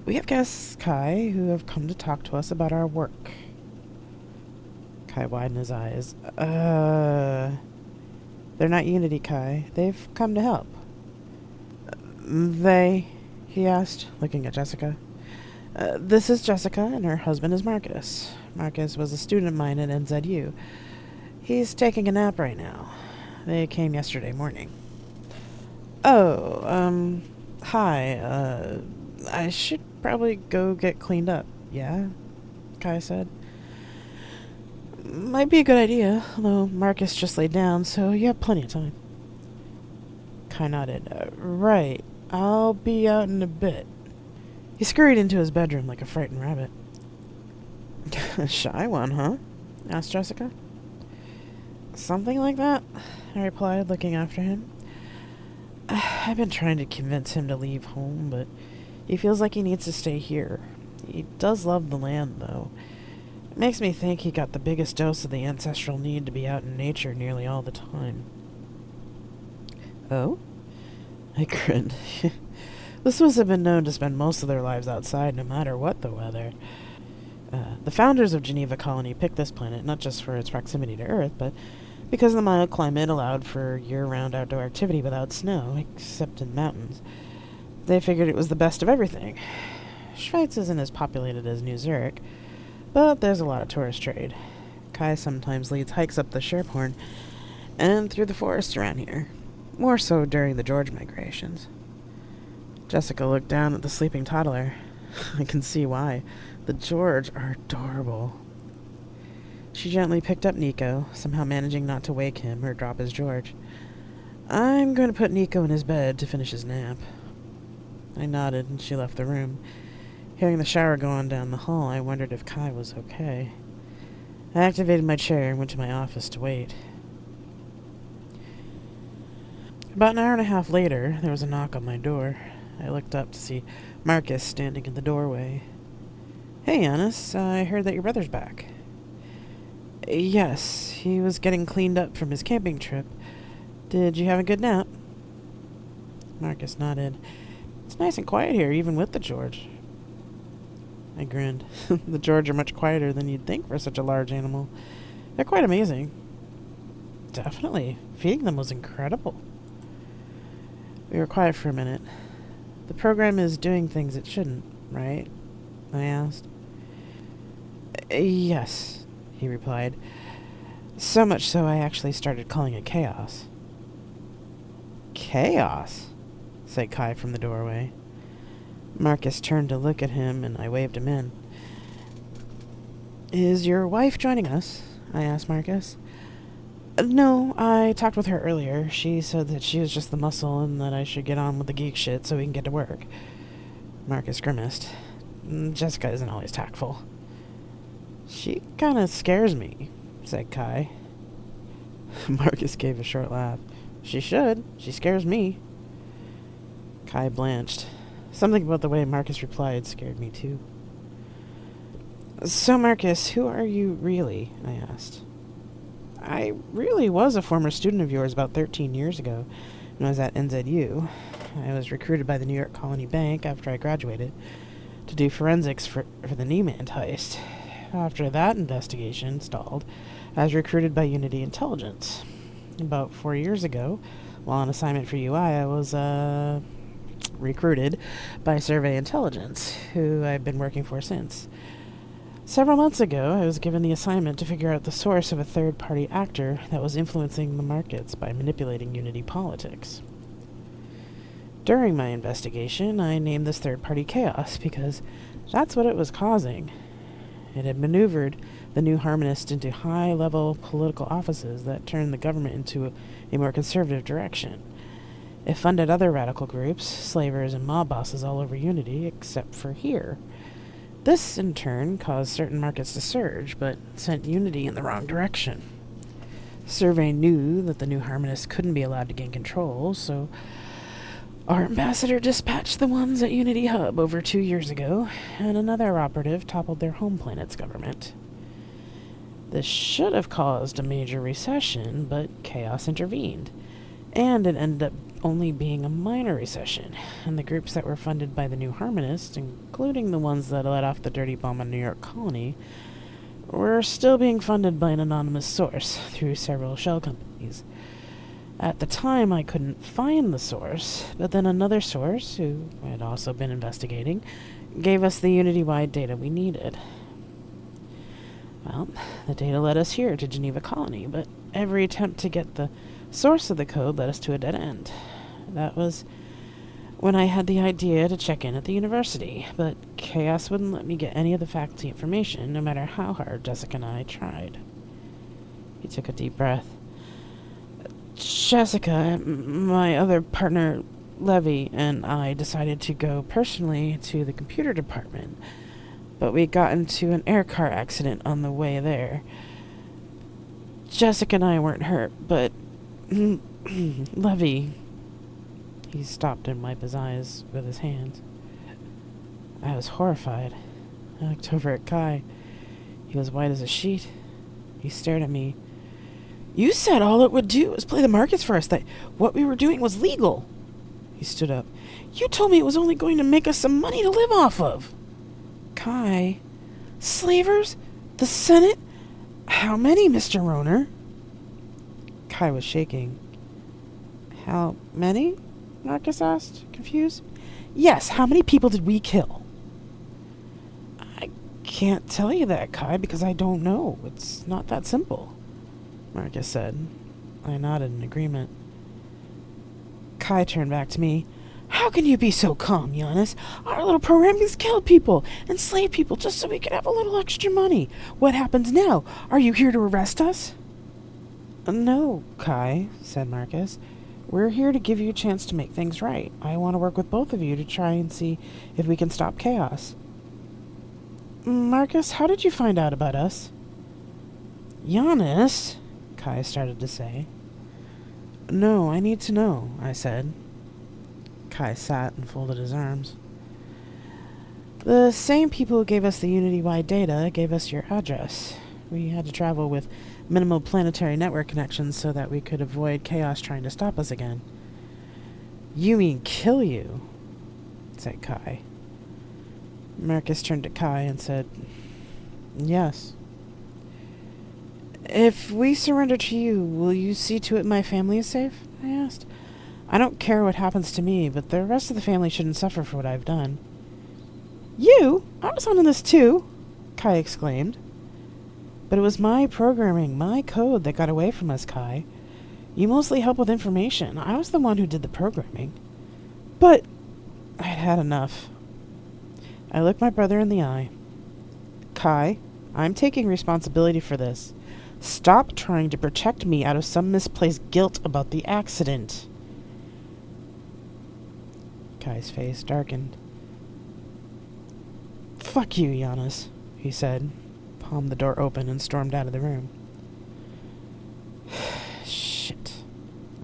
We have guests, Kai, who have come to talk to us about our work. Kai widened his eyes. They're not Unity, Kai. They've come to help. They? He asked, looking at Jessica. This is Jessica, and her husband is Marcus. Marcus was a student of mine at NZU. He's taking a nap right now. They came yesterday morning. Oh, hi, I should probably go get cleaned up, yeah? Kai said. Might be a good idea, although Marcus just laid down, so you have plenty of time. Kai nodded. Right, I'll be out in a bit. He scurried into his bedroom like a frightened rabbit. A shy one, huh? Asked Jessica. Something like that, I replied, looking after him. I've been trying to convince him to leave home, but he feels like he needs to stay here. He does love the land, though. It makes me think he got the biggest dose of the ancestral need to be out in nature nearly all the time. Oh? I grinned. The Swiss have been known to spend most of their lives outside, no matter what the weather. The founders of Geneva Colony picked this planet not just for its proximity to Earth, but because the mild climate allowed for year-round outdoor activity without snow, except in mountains. They figured it was the best of everything. Schweiz isn't as populated as New Zurich, but there's a lot of tourist trade. Kai sometimes leads hikes up the Scherphorn and through the forest around here, more so during the George migrations. Jessica looked down at the sleeping toddler. I can see why. The George are adorable. She gently picked up Nico, somehow managing not to wake him or drop his George. I'm going to put Nico in his bed to finish his nap. I nodded and she left the room. Hearing the shower go on down the hall, I wondered if Kai was okay. I activated my chair and went to my office to wait. About an hour and a half later, there was a knock on my door. I looked up to see Marcus standing in the doorway. Hey, Annis, I heard that your brother's back. Yes, he was getting cleaned up from his camping trip. Did you have a good nap? Marcus nodded. It's nice and quiet here, even with the George. I grinned. The George are much quieter than you'd think for such a large animal. They're quite amazing. Definitely. Feeding them was incredible. We were quiet for a minute. The program is doing things it shouldn't, right? I asked. Yes, he replied. So much so I actually started calling it chaos. Chaos? Said Kai from the doorway. Marcus turned to look at him, and I waved him in. Is your wife joining us? I asked Marcus. No, I talked with her earlier. She said that she was just the muscle and that I should get on with the geek shit so we can get to work. Marcus grimaced. Jessica isn't always tactful. She kind of scares me, said Kai. Marcus gave a short laugh. She should. She scares me. Kai blanched. Something about the way Marcus replied scared me too. So, Marcus, who are you really? I asked. I really was a former student of yours about 13 years ago when I was at NZU. I was recruited by the New York Colony Bank after I graduated to do forensics for the Niemand heist. After that investigation stalled, I was recruited by Unity Intelligence. About 4 years ago, while on assignment for UI, I was recruited by Survey Intragalactic, who I've been working for since. Several months ago, I was given the assignment to figure out the source of a third-party actor that was influencing the markets by manipulating Unity politics. During my investigation, I named this third-party Chaos because that's what it was causing. It had maneuvered the New Harmonists into high-level political offices that turned the government into a more conservative direction. It funded other radical groups, slavers and mob bosses all over Unity, except for here. This, in turn, caused certain markets to surge, but sent Unity in the wrong direction. Survey knew that the New Harmonists couldn't be allowed to gain control, so our ambassador dispatched the ones at Unity Hub over 2 years ago, and another operative toppled their home planet's government. This should have caused a major recession, but chaos intervened, and it ended up only being a minor recession, and the groups that were funded by the New Harmonists, including the ones that let off the dirty bomb on New York Colony, were still being funded by an anonymous source through several shell companies. At the time, I couldn't find the source, but then another source, who had also been investigating, gave us the Unity-wide data we needed. Well, the data led us here to Geneva Colony, but every attempt to get the source of the code led us to a dead end. That was when I had the idea to check in at the university, but Chaos wouldn't let me get any of the faculty information, no matter how hard Jessica and I tried. He took a deep breath. Jessica, my other partner, Levy, and I decided to go personally to the computer department, but we got into an air car accident on the way there. Jessica and I weren't hurt, but Levy... He stopped and wiped his eyes with his hands. I was horrified. I looked over at Kai. He was white as a sheet. He stared at me. You said all it would do was play the markets for us, that what we were doing was legal. He stood up. You told me it was only going to make us some money to live off of. Kai. Slavers? The Senate? How many, Mr. Roner? Kai was shaking. How many? Marcus asked, confused. Yes, how many people did we kill? I can't tell you that, Kai, because I don't know. It's not that simple, Marcus said. I nodded in agreement. Kai turned back to me. How can you be so calm, Giannis? Our little program has killed people, enslaved people, just so we could have a little extra money. What happens now? Are you here to arrest us? No, Kai, said Marcus. We're here to give you a chance to make things right. I want to work with both of you to try and see if we can stop chaos. Marcus, how did you find out about us? Giannis, Kai started to say. No, I need to know, I said. Kai sat and folded his arms. The same people who gave us the Unity-wide data gave us your address. We had to travel with minimal planetary network connections so that we could avoid chaos trying to stop us again. You mean kill you? Said Kai. Marcus turned to Kai and said, Yes. If we surrender to you, will you see to it my family is safe? I asked. I don't care what happens to me, but the rest of the family shouldn't suffer for what I've done. You? I was on this too, Kai exclaimed. But it was my programming, my code that got away from us, Kai. You mostly help with information. I was the one who did the programming. But I'd had enough. I looked my brother in the eye. Kai, I'm taking responsibility for this. Stop trying to protect me out of some misplaced guilt about the accident. Kai's face darkened. Fuck you, Giannis, he said, palmed the door open and stormed out of the room. Shit,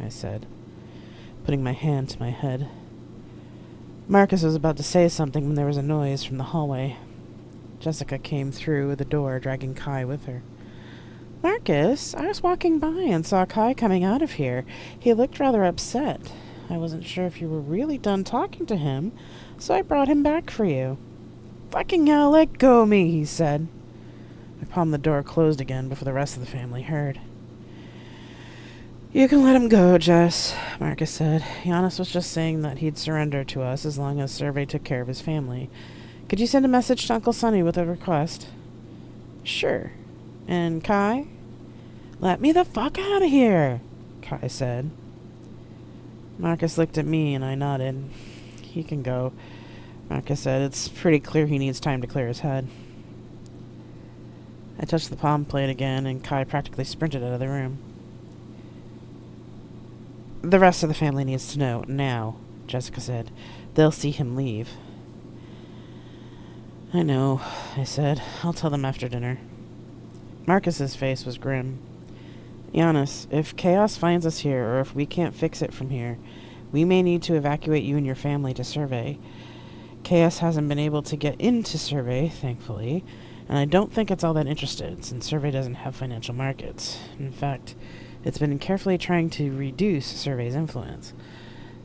I said, putting my hand to my head. Marcus was about to say something when there was a noise from the hallway. Jessica came through the door, dragging Kai with her. Marcus, I was walking by and saw Kai coming out of here. He looked rather upset. I wasn't sure if you were really done talking to him, so I brought him back for you. Fucking hell, let go of me, he said. I palmed the door closed again before the rest of the family heard. You can let him go, Jess, Marcus said. Giannis was just saying that he'd surrender to us as long as Survey took care of his family. Could you send a message to Uncle Sonny with a request? Sure. And Kai? Let me the fuck out of here, Kai said. Marcus looked at me and I nodded. He can go, Marcus said. It's pretty clear he needs time to clear his head. I touched the palm plate again and Kai practically sprinted out of the room. The rest of the family needs to know now, Jessica said. They'll see him leave. I know, I said. I'll tell them after dinner. Marcus's face was grim. Giannis, if chaos finds us here, or if we can't fix it from here, we may need to evacuate you and your family to Survey. Chaos hasn't been able to get into Survey, thankfully, and I don't think it's all that interested, since Survey doesn't have financial markets. In fact, it's been carefully trying to reduce Survey's influence.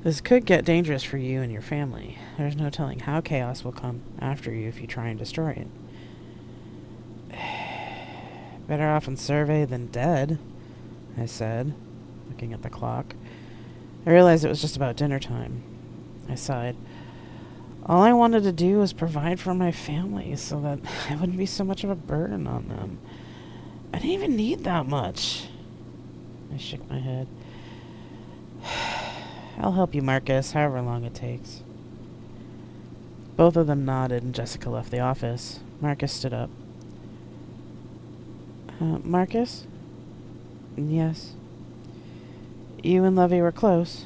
This could get dangerous for you and your family. There's no telling how chaos will come after you if you try and destroy it. Better off in Survey than dead, I said, looking at the clock. I realized it was just about dinner time. I sighed. All I wanted to do was provide for my family so that I wouldn't be so much of a burden on them. I didn't even need that much. I shook my head. I'll help you, Marcus, however long it takes. Both of them nodded and Jessica left the office. Marcus stood up. Marcus? Yes. You and Lovey were close.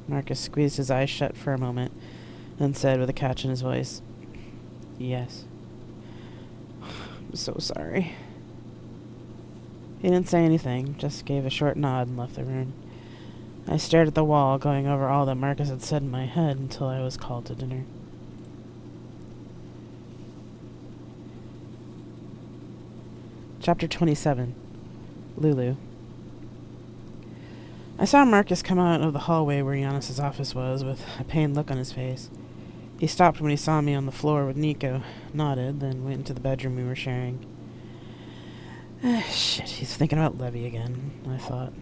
Marcus squeezed his eyes shut for a moment, then said with a catch in his voice, Yes. I'm so sorry. He didn't say anything, just gave a short nod and left the room. I stared at the wall, going over all that Marcus had said in my head until I was called to dinner. Chapter 27. Lulu. I saw Marcus come out of the hallway where Giannis' office was, with a pained look on his face. He stopped when he saw me on the floor with Nico, nodded, then went into the bedroom we were sharing. Shit, he's thinking about Levy again, I thought.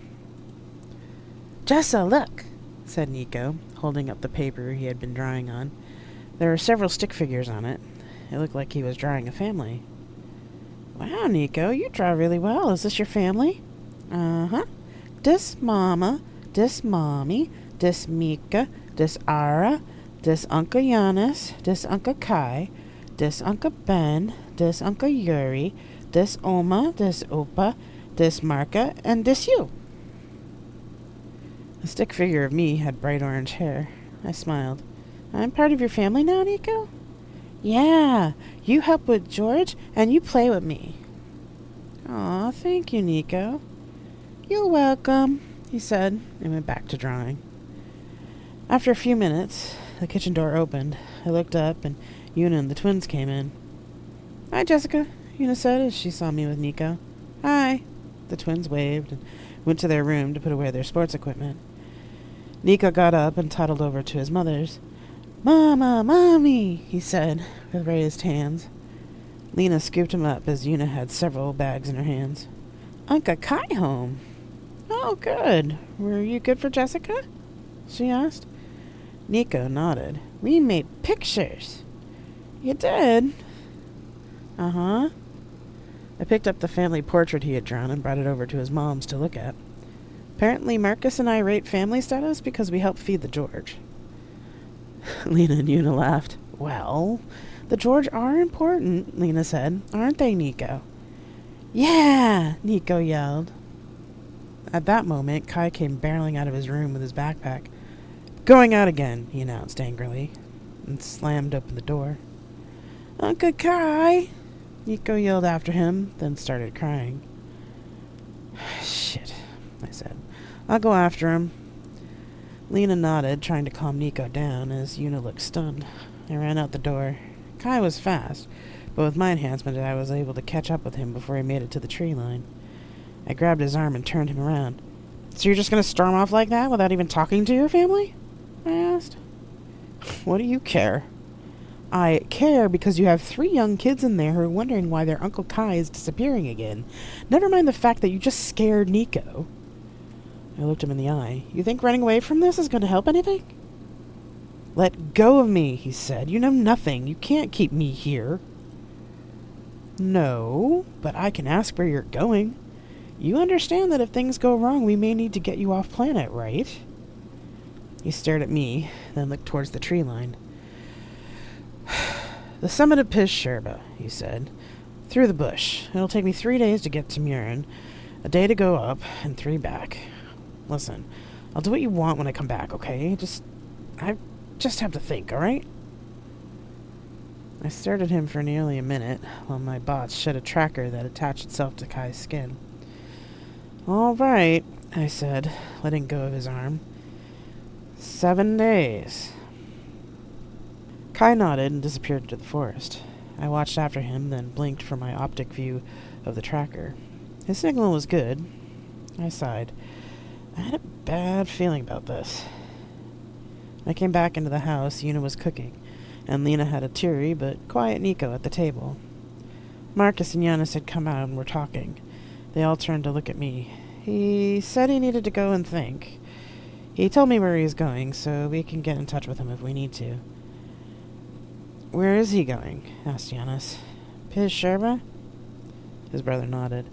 Jessa, look, said Nico, holding up the paper he had been drawing on. There were several stick figures on it. It looked like he was drawing a family. Wow, Nico, you draw really well. Is this your family? Uh-huh. Dis Mama, dis Mommy, dis Mika, dis Ara, dis Uncle Giannis, dis Uncle Kai, dis Uncle Ben, dis Uncle Yuri, dis Oma, dis Opa, dis Marka, and dis you. The stick figure of me had bright orange hair. I smiled. I'm part of your family now, Nico? Yeah, you help with George, and you play with me. Aw, thank you, Nico. You're welcome, he said, and went back to drawing. After a few minutes, the kitchen door opened. I looked up, and Una and the twins came in. Hi, Jessica, Una said as she saw me with Nico. Hi. The twins waved and went to their room to put away their sports equipment. Nico got up and toddled over to his mother's. Mama, Mommy, he said, with raised hands. Lena scooped him up as Una had several bags in her hands. Uncle Kai home. Oh, good. Were you good for Jessica? She asked. Nico nodded. We made pictures. You did? Uh-huh. I picked up the family portrait he had drawn and brought it over to his mom's to look at. Apparently Marcus and I rate family status because we help feed the George. Lena and Una laughed. Well, the George are important, Lena said. Aren't they, Nico? Yeah, Nico yelled. At that moment, Kai came barreling out of his room with his backpack. Going out again, he announced angrily, and slammed open the door. Uncle Kai! Nico yelled after him, then started crying. Shit, I said. I'll go after him. Lena nodded, trying to calm Nico down, as Una looked stunned. I ran out the door. Kai was fast, but with my enhancement I was able to catch up with him before he made it to the tree line. I grabbed his arm and turned him around. So you're just going to storm off like that without even talking to your family? I asked. What do you care? I care because you have 3 young kids in there who are wondering why their Uncle Kai is disappearing again. Never mind the fact that you just scared Nico. I looked him in the eye. You think running away from this is going to help anything? Let go of me, he said. You know nothing. You can't keep me here. No, but I can ask where you're going. You understand that if things go wrong, we may need to get you off planet, right? He stared at me, then looked towards the tree line. The summit of Piz Sherba, he said. Through the bush. It'll take me 3 days to get to Murin, a day to go up, and 3 back. Listen, I'll do what you want when I come back, okay? I just have to think, alright? I stared at him for nearly a minute, while my bots shed a tracker that attached itself to Kai's skin. All right, I said, letting go of his arm. 7 days. Kai nodded and disappeared into the forest. I watched after him, then blinked for my optic view of the tracker. His signal was good. I sighed. I had a bad feeling about this. I came back into the house. Una was cooking, and Lena had a teary but quiet Nico at the table. Marcus and Giannis had come out and were talking. They all turned to look at me. He said he needed to go and think. He told me where he was going, so we can get in touch with him if we need to. Where is he going? Asked Giannis. Piz Sherba? His brother nodded.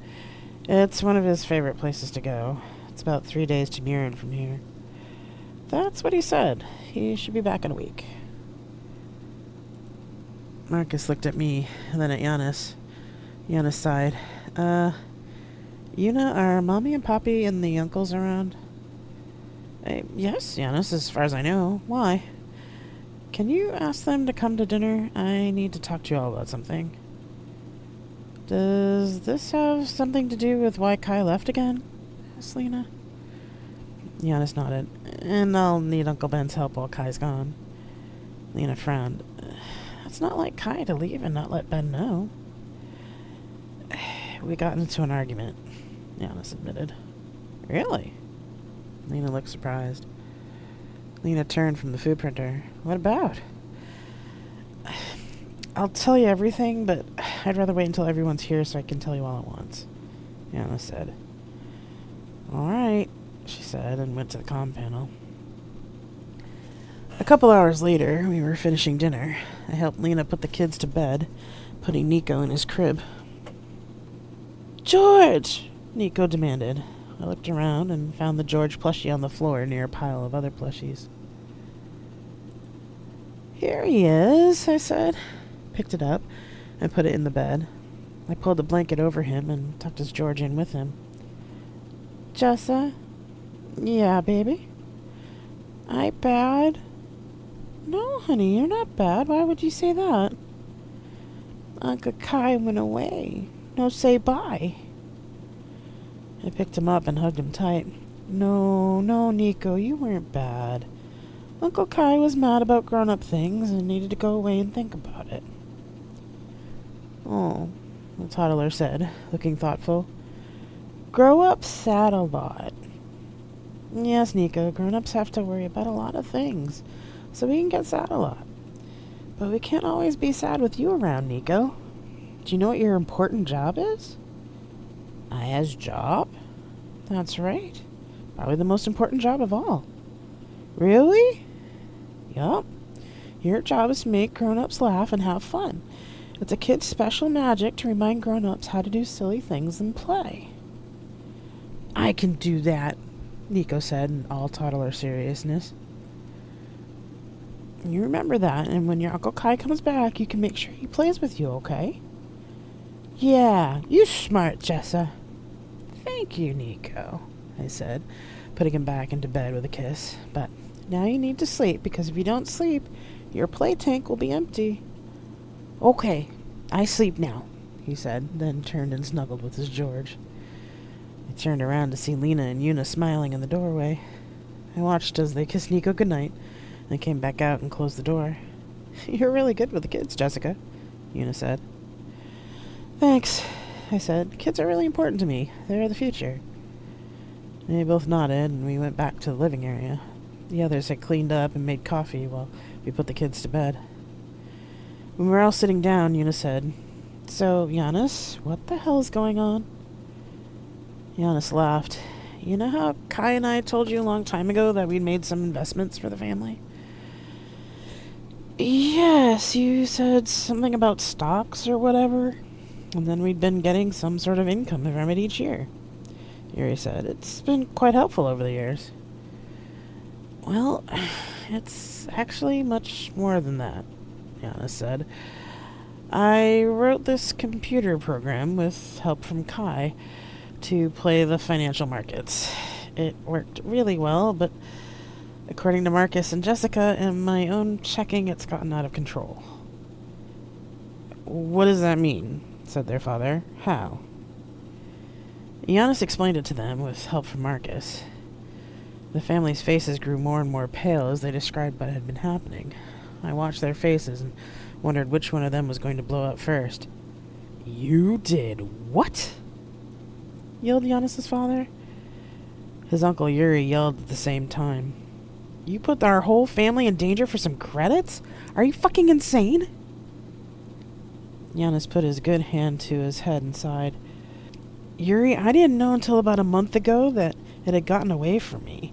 It's one of his favorite places to go. It's about 3 days to Murin from here. That's what he said. He should be back in a week. Marcus looked at me, and then at Giannis. Giannis sighed. Una, are Mommy and Poppy and the uncles around? Yes, Giannis, as far as I know. Why? Can you ask them to come to dinner? I need to talk to you all about something. Does this have something to do with why Kai left again? Asked Lena. Giannis nodded. And I'll need Uncle Ben's help while Kai's gone. Lena frowned. It's not like Kai to leave and not let Ben know. We got into an argument, Giannis admitted. Really? Lena looked surprised. Lena turned from the food printer. What about? I'll tell you everything, but I'd rather wait until everyone's here so I can tell you all at once. Yana said. All right, she said, and went to the comm panel. A couple hours later, we were finishing dinner. I helped Lena put the kids to bed, putting Nico in his crib. George! Nico demanded. I looked around and found the George plushie on the floor near a pile of other plushies. Here he is, I said. Picked it up and put it in the bed. I pulled the blanket over him and tucked his George in with him. Jessa? Yeah, baby? I bad? No, honey, you're not bad. Why would you say that? Uncle Kai went away. No, say bye. I picked him up and hugged him tight. No, Nico, you weren't bad. Uncle Kai was mad about grown-up things and needed to go away and think about it. Oh, the toddler said, looking thoughtful. Grow-ups sad a lot. Yes, Nico, grown-ups have to worry about a lot of things, so we can get sad a lot. But we can't always be sad with you around, Nico. Do you know what your important job is? Aya's job? That's right. Probably the most important job of all. Really? Yup. Your job is to make grown-ups laugh and have fun. It's a kid's special magic to remind grown-ups how to do silly things and play. I can do that, Nico said in all toddler seriousness. You remember that, and when your Uncle Kai comes back, you can make sure he plays with you, okay? Yeah, you smart, Jessa. Thank you, Nico, I said, putting him back into bed with a kiss. But now you need to sleep, because if you don't sleep, your play tank will be empty. Okay, I sleep now, he said, then turned and snuggled with his George. I turned around to see Lena and Una smiling in the doorway. I watched as they kissed Nico goodnight, then came back out and closed the door. You're really good with the kids, Jessica, Una said. Thanks, I said. Kids are really important to me. They're the future. They both nodded, and we went back to the living area. The others had cleaned up and made coffee while we put the kids to bed. When we were all sitting down, Una said, So, Giannis, what the hell is going on? Giannis laughed. You know how Kai and I told you a long time ago that we'd made some investments for the family? Yes, you said something about stocks or whatever. And then we'd been getting some sort of income from it each year. Yuri said, It's been quite helpful over the years. Well, it's actually much more than that, Giannis said. I wrote this computer program with help from Kai to play the financial markets. It worked really well, but according to Marcus and Jessica and my own checking, it's gotten out of control. What does that mean? Said their father. How? Giannis explained it to them with help from Marcus. The family's faces grew more and more pale as they described what had been happening. I watched their faces and wondered which one of them was going to blow up first. You did what? Yelled Giannis's father. His uncle Yuri yelled at the same time. You put our whole family in danger for some credits? Are you fucking insane? Giannis put his good hand to his head and sighed. Yuri, I didn't know until about a month ago that it had gotten away from me.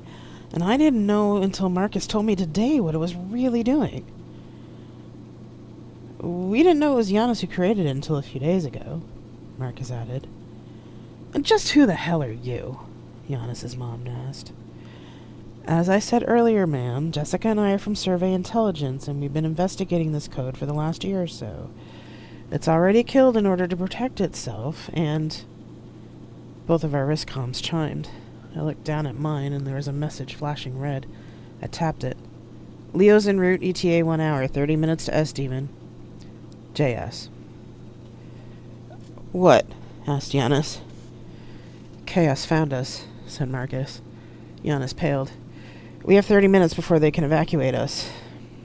And I didn't know until Marcus told me today what it was really doing. We didn't know it was Giannis who created it until a few days ago, Marcus added. And just who the hell are you? Giannis's mom asked. As I said earlier, ma'am, Jessica and I are from Survey Intelligence, and we've been investigating this code for the last year or so. It's already killed in order to protect itself, and... Both of our wrist comms chimed. I looked down at mine, and there was a message flashing red. I tapped it. Leo's en route, ETA 1 hour, 30 minutes to S-Demon. JS. What? Asked Giannis. Chaos found us, said Marcus. Giannis paled. We have 30 minutes before they can evacuate us.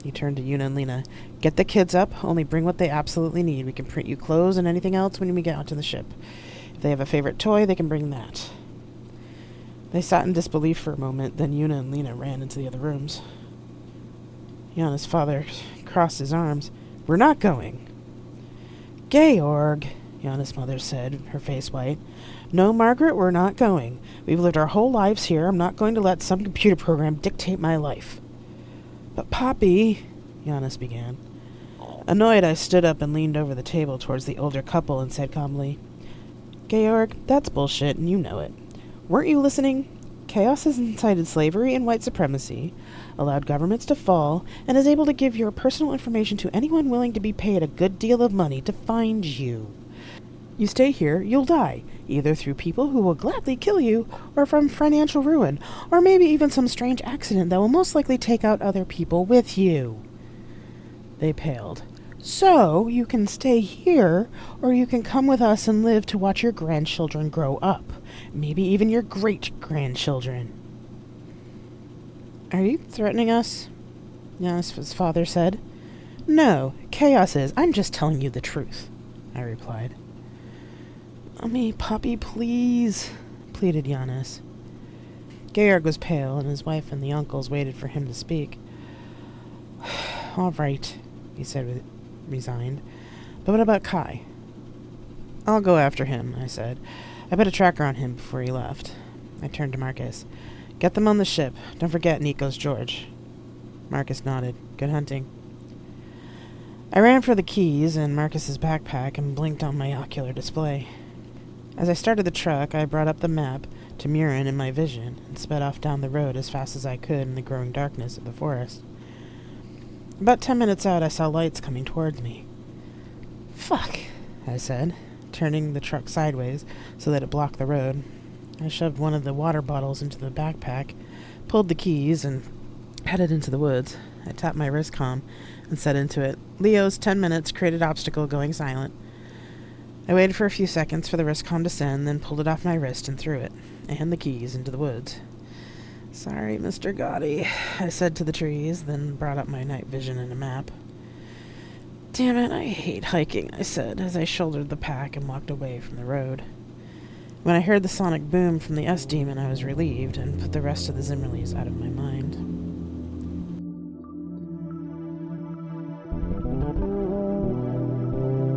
He turned to Una and Lena. Get the kids up, only bring what they absolutely need. We can print you clothes and anything else when we get onto the ship. If they have a favorite toy, they can bring that. They sat in disbelief for a moment, then Una and Lena ran into the other rooms. Giannis' father crossed his arms. We're not going. Georg, Yana's mother said, her face white. No, Margaret, we're not going. We've lived our whole lives here. I'm not going to let some computer program dictate my life. But Poppy, Giannis began. Annoyed, I stood up and leaned over the table towards the older couple and said calmly, Georg, that's bullshit, and you know it. Weren't you listening? Chaos has incited slavery and white supremacy, allowed governments to fall, and is able to give your personal information to anyone willing to be paid a good deal of money to find you. You stay here, you'll die, either through people who will gladly kill you, or from financial ruin, or maybe even some strange accident that will most likely take out other people with you. They paled. So, you can stay here, or you can come with us and live to watch your grandchildren grow up. Maybe even your great-grandchildren. Are you threatening us? Giannis' father said. No, chaos is. I'm just telling you the truth, I replied. Mommy, Poppy, please, pleaded Giannis. Georg was pale, and his wife and the uncles waited for him to speak. All right, he said, resigned. But what about Kai? I'll go after him, I said. I put a tracker on him before he left. I turned to Marcus. Get them on the ship. Don't forget Nico's George. Marcus nodded. Good hunting. I ran for the keys and Marcus's backpack and blinked on my ocular display. As I started the truck, I brought up the map to Murin in my vision and sped off down the road as fast as I could in the growing darkness of the forest. About 10 minutes out, I saw lights coming towards me. Fuck, I said, turning the truck sideways so that it blocked the road. I shoved one of the water bottles into the backpack, pulled the keys, and headed into the woods. I tapped my wrist comm and set into it. Leo's 10 minutes created obstacle going silent. I waited for a few seconds for the wrist comm to send, then pulled it off my wrist and threw it, and the keys into the woods. Sorry, Mr. Gotti, I said to the trees, then brought up my night vision and a map. Damn it, I hate hiking, I said, as I shouldered the pack and walked away from the road. When I heard the sonic boom from the S-Demon, I was relieved and put the rest of the Zimmerleys out of my mind.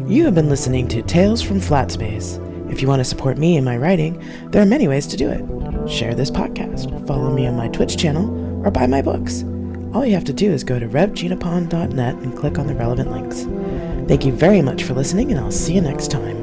You have been listening to Tales from Flat Space. If you want to support me in my writing, there are many ways to do it. Share this podcast, follow me on my Twitch channel, or buy my books. All you have to do is go to revginapon.net and click on the relevant links. Thank you very much for listening, and I'll see you next time.